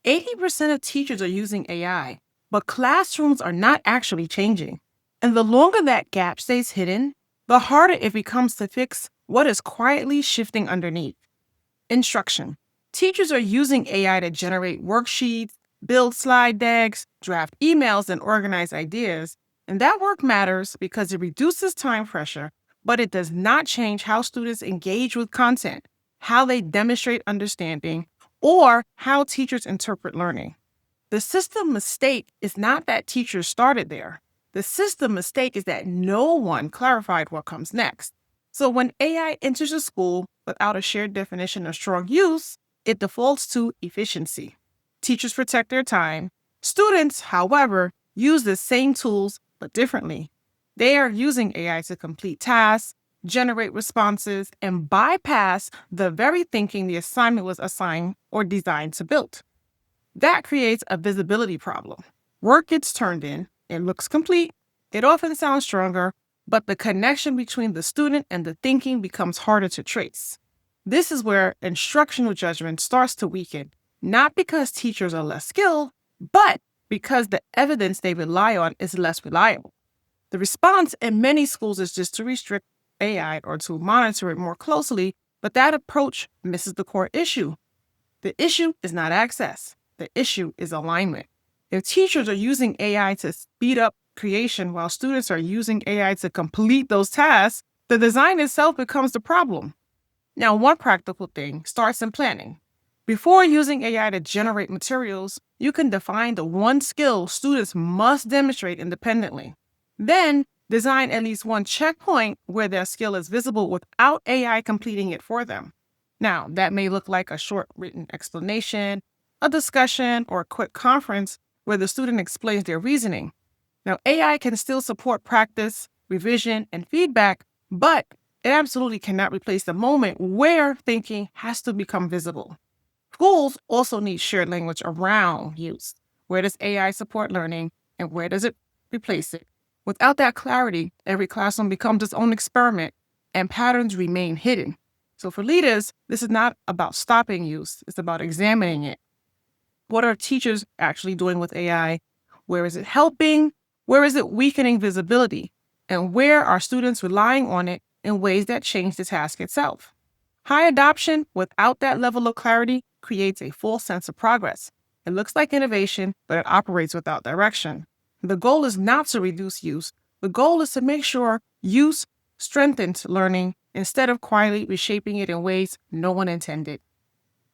80% of teachers are using AI, but classrooms are not actually changing. And the longer that gap stays hidden, the harder it becomes to fix what is quietly shifting underneath. Instruction. Teachers are using AI to generate worksheets, build slide decks, draft emails, and organize ideas. And that work matters because it reduces time pressure, but it does not change how students engage with content, how they demonstrate understanding, or how teachers interpret learning. The system mistake is not that teachers started there. The system mistake is that no one clarified what comes next. So when AI enters a school without a shared definition of strong use, it defaults to efficiency. Teachers protect their time. Students, however, use the same tools but differently. They are using AI to complete tasks, generate responses, and bypass the very thinking the assignment was assigned or designed to build. That creates a visibility problem. Work gets turned in, it looks complete, it often sounds stronger, but the connection between the student and the thinking becomes harder to trace. This is where instructional judgment starts to weaken, not because teachers are less skilled, but because the evidence they rely on is less reliable. The response in many schools is just to restrict AI or to monitor it more closely, but that approach misses the core issue. The issue is not access. The issue is alignment. If teachers are using AI to speed up creation while students are using AI to complete those tasks, the design itself becomes the problem. Now, one practical thing starts in planning. Before using AI to generate materials, you can define the one skill students must demonstrate independently. Then, design at least one checkpoint where their skill is visible without AI completing it for them. Now, that may look like a short written explanation, a discussion, or a quick conference where the student explains their reasoning. Now, AI can still support practice, revision, and feedback, but it absolutely cannot replace the moment where thinking has to become visible. Schools also need shared language around use. Where does AI support learning, and where does it replace it? Without that clarity, every classroom becomes its own experiment, and patterns remain hidden. So for leaders, this is not about stopping use, it's about examining it. What are teachers actually doing with AI? Where is it helping? Where is it weakening visibility? And where are students relying on it in ways that change the task itself? High adoption without that level of clarity creates a false sense of progress. It looks like innovation, but it operates without direction. The goal is not to reduce use. The goal is to make sure use strengthens learning instead of quietly reshaping it in ways no one intended.